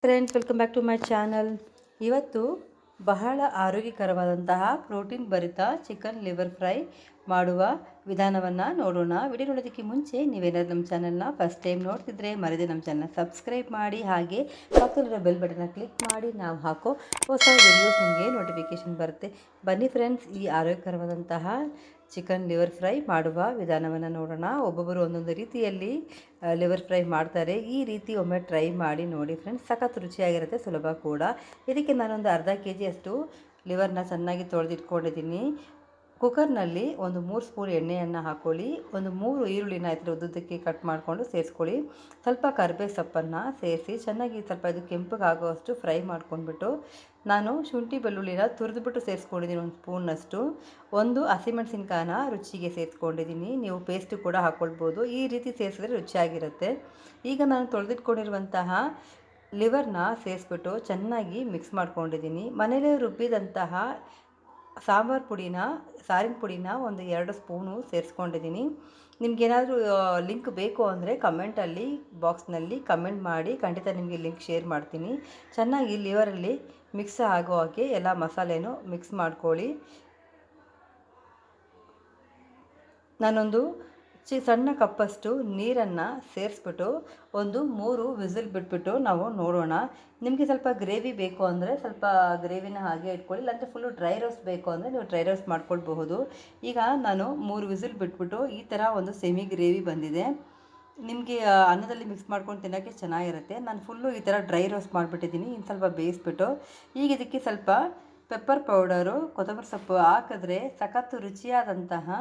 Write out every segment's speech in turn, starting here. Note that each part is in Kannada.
Friends, welcome back to my channel. ಇವತ್ತು ಬಹಳ ಆರೋಗ್ಯಕರವಾದಂತಹ ಪ್ರೋಟೀನ್ ಭರಿತ ಚಿಕನ್ ಲಿವರ್ ಫ್ರೈ ಮಾಡುವ ವಿಧಾನವನ್ನು ನೋಡೋಣ. ವಿಡಿಯೋ ನೋಡೋದಕ್ಕೆ ಮುಂಚೆ ನೀವೇನಾದರೂ ನಮ್ಮ ಚಾನಲ್ನ ಫಸ್ಟ್ ಟೈಮ್ ನೋಡ್ತಿದ್ರೆ ಮರೆದೇ ನಮ್ಮ ಚಾನಲ್ನ ಸಬ್ಸ್ಕ್ರೈಬ್ ಮಾಡಿ, ಹಾಗೆ ಪಕ್ಕದಲ್ಲಿರೋ ಬೆಲ್ ಬಟನ್ನ ಕ್ಲಿಕ್ ಮಾಡಿ ನಾವು ಹಾಕೋ ಹೊಸ ವಿಡಿಯೋಸ್ ನಿಮಗೆ ನೋಟಿಫಿಕೇಷನ್ ಬರುತ್ತೆ. ಬನ್ನಿ ಫ್ರೆಂಡ್ಸ್, ಈ ಆರೋಗ್ಯಕರವಾದಂತಹ ಚಿಕನ್ ಲಿವರ್ ಫ್ರೈ ಮಾಡುವ ವಿಧಾನವನ್ನು ನೋಡೋಣ. ಒಬ್ಬೊಬ್ಬರು ಒಂದೊಂದು ರೀತಿಯಲ್ಲಿ ಲಿವರ್ ಫ್ರೈ ಮಾಡ್ತಾರೆ. ಈ ರೀತಿ ಒಮ್ಮೆ ಟ್ರೈ ಮಾಡಿ ನೋಡಿ ಫ್ರೆಂಡ್ಸ್, ಸಖತ್ ರುಚಿಯಾಗಿರುತ್ತೆ, ಸುಲಭ ಕೂಡ. ಇದಕ್ಕೆ ನಾನೊಂದು ಅರ್ಧ ಕೆ ಜಿಯಷ್ಟು ಲಿವರ್ನ ಚೆನ್ನಾಗಿ ತೊಳೆದಿಟ್ಕೊಂಡಿದ್ದೀನಿ. ಕುಕ್ಕರ್ನಲ್ಲಿ ಒಂದು 3 ಸ್ಪೂನ್ ಎಣ್ಣೆಯನ್ನು ಹಾಕ್ಕೊಳ್ಳಿ. ಒಂದು 3 ಈರುಳ್ಳಿನ ಉದ್ದಕ್ಕೆ ಕಟ್ ಮಾಡಿಕೊಂಡು ಸೇರಿಸ್ಕೊಳ್ಳಿ. ಸ್ವಲ್ಪ ಕರಿಬೇವು ಸೊಪ್ಪನ್ನು ಸೇರಿಸಿ ಚೆನ್ನಾಗಿ ಸ್ವಲ್ಪ ಇದು ಕೆಂಪಗಾಗುವಷ್ಟು ಫ್ರೈ ಮಾಡ್ಕೊಂಡ್ಬಿಟ್ಟು, ನಾನು ಶುಂಠಿ ಬೆಳ್ಳುಳ್ಳಿನ ತುರಿದ್ಬಿಟ್ಟು ಸೇರಿಸ್ಕೊಂಡಿದ್ದೀನಿ. ಒಂದು ಸ್ಪೂನ್ನಷ್ಟು. ಒಂದು ಹಸಿಮೆಣಸಿನ್ಕಾಯನ್ನ ರುಚಿಗೆ ಸೇರಿಸ್ಕೊಂಡಿದ್ದೀನಿ. ನೀವು ಪೇಸ್ಟು ಕೂಡ ಹಾಕ್ಕೊಳ್ಬೋದು. ಈ ರೀತಿ ಸೇರಿಸಿದ್ರೆ ರುಚಿಯಾಗಿರುತ್ತೆ. ಈಗ ನಾನು ತೊಳೆದಿಟ್ಕೊಂಡಿರುವಂತಹ ಲಿವರ್ನ ಸೇರಿಸ್ಬಿಟ್ಟು ಚೆನ್ನಾಗಿ ಮಿಕ್ಸ್ ಮಾಡ್ಕೊಂಡಿದ್ದೀನಿ. ಮನೇಲೇ ರುಬ್ಬಿದಂತಹ ಸಾರಿನ ಪುಡಿನ ಒಂದು 2 ಸ್ಪೂನು ಸೇರಿಸ್ಕೊಂಡಿದ್ದೀನಿ. ನಿಮಗೇನಾದರೂ ಲಿಂಕ್ ಬೇಕು ಅಂದರೆ ಕಮೆಂಟಲ್ಲಿ ಬಾಕ್ಸ್ನಲ್ಲಿ ಕಮೆಂಟ್ ಮಾಡಿ, ಖಂಡಿತ ನಿಮಗೆ ಲಿಂಕ್ ಶೇರ್ ಮಾಡ್ತೀನಿ. ಚೆನ್ನಾಗಿ ಲಿವರಲ್ಲಿ ಮಿಕ್ಸ್ ಆಗೋ ಹಾಗೆ ಎಲ್ಲ ಮಸಾಲೆನೂ ಮಿಕ್ಸ್ ಮಾಡ್ಕೊಳ್ಳಿ. ನಾನೊಂದು ಸಣ್ಣ ಕಪ್ಪಷ್ಟು ನೀರನ್ನು ಸೇರಿಸ್ಬಿಟ್ಟು ಒಂದು 3 ವಿಸಿಲ್ ಬಿಟ್ಬಿಟ್ಟು ನಾವು ನೋಡೋಣ. ನಿಮಗೆ ಸ್ವಲ್ಪ ಗ್ರೇವಿ ಬೇಕು ಅಂದರೆ ಸ್ವಲ್ಪ ಗ್ರೇವಿನ ಹಾಗೆ ಇಟ್ಕೊಳ್ಳಿ, ಇಲ್ಲಾಂದರೆ ಫುಲ್ಲು ಡ್ರೈ ರೋಸ್ಟ್ ಬೇಕು ಅಂದರೆ ನೀವು ಡ್ರೈ ರೋಸ್ಟ್ ಮಾಡ್ಕೊಳ್ಬಹುದು. ಈಗ ನಾನು 3 ವಿಸಿಲ್ ಬಿಟ್ಬಿಟ್ಟು ಈ ಥರ ಒಂದು ಸೆಮಿ ಗ್ರೇವಿ ಬಂದಿದೆ. ನಿಮಗೆ ಅನ್ನದಲ್ಲಿ ಮಿಕ್ಸ್ ಮಾಡ್ಕೊಂಡು ತಿನ್ನೋಕ್ಕೆ ಚೆನ್ನಾಗಿರುತ್ತೆ. ನಾನು ಫುಲ್ಲು ಈ ಥರ ಡ್ರೈ ರೋಸ್ಟ್ ಮಾಡಿಬಿಟ್ಟಿದ್ದೀನಿ. ಇನ್ನು ಸ್ವಲ್ಪ ಬೇಯಿಸ್ಬಿಟ್ಟು ಈಗ ಇದಕ್ಕೆ ಸ್ವಲ್ಪ ಪೆಪ್ಪರ್ ಪೌಡರು, ಕೊತ್ತಂಬರಿ ಸೊಪ್ಪು ಹಾಕಿದ್ರೆ ಸಖತ್ತು ರುಚಿಯಾದಂತಹ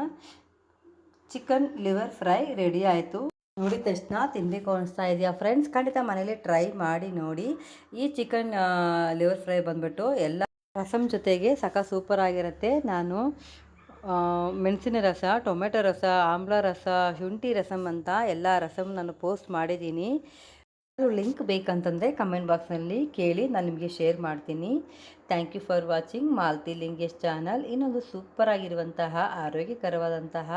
ಚಿಕನ್ ಲಿವರ್ ಫ್ರೈ ರೆಡಿ ಆಯಿತು. ನೋಡಿದ ತಕ್ಷಣ ತಿನ್ನಬೇಕು ಅನಿಸ್ತಾ ಇದೆಯಾ ಫ್ರೆಂಡ್ಸ್? ಖಂಡಿತ ಮನೇಲಿ ಟ್ರೈ ಮಾಡಿ ನೋಡಿ. ಈ ಚಿಕನ್ ಲಿವರ್ ಫ್ರೈ ಬಂದುಬಿಟ್ಟು ಎಲ್ಲ ರಸಮ್ ಜೊತೆಗೆ ಸೂಪರ್ ಆಗಿರುತ್ತೆ. ನಾನು ಮೆಣಸಿನ ರಸ, ಟೊಮೆಟೊ ರಸ, ಆಮ್ಲ ರಸ, ಶುಂಠಿ ರಸಮ್ ಅಂತ ಎಲ್ಲ ರಸಮ್ ನಾನು ಪೋಸ್ಟ್ ಮಾಡಿದ್ದೀನಿ. ಲಿಂಕ್ ಬೇಕಂತಂದರೆ ಕಮೆಂಟ್ ಬಾಕ್ಸ್ನಲ್ಲಿ ಕೇಳಿ, ನಾನು ನಿಮಗೆ ಶೇರ್ ಮಾಡ್ತೀನಿ. Thank you for watching Malathi Lingesh channel. ಇನ್ನೊಂದು ಸೂಪರ್ ಆಗಿರುವಂತಹ ಆರೋಗ್ಯಕರವಾದಂತಹ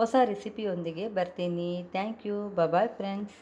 ಹೊಸ ರೆಸಿಪಿಯೊಂದಿಗೆ ಬರ್ತೀನಿ. Thank you. Bye friends.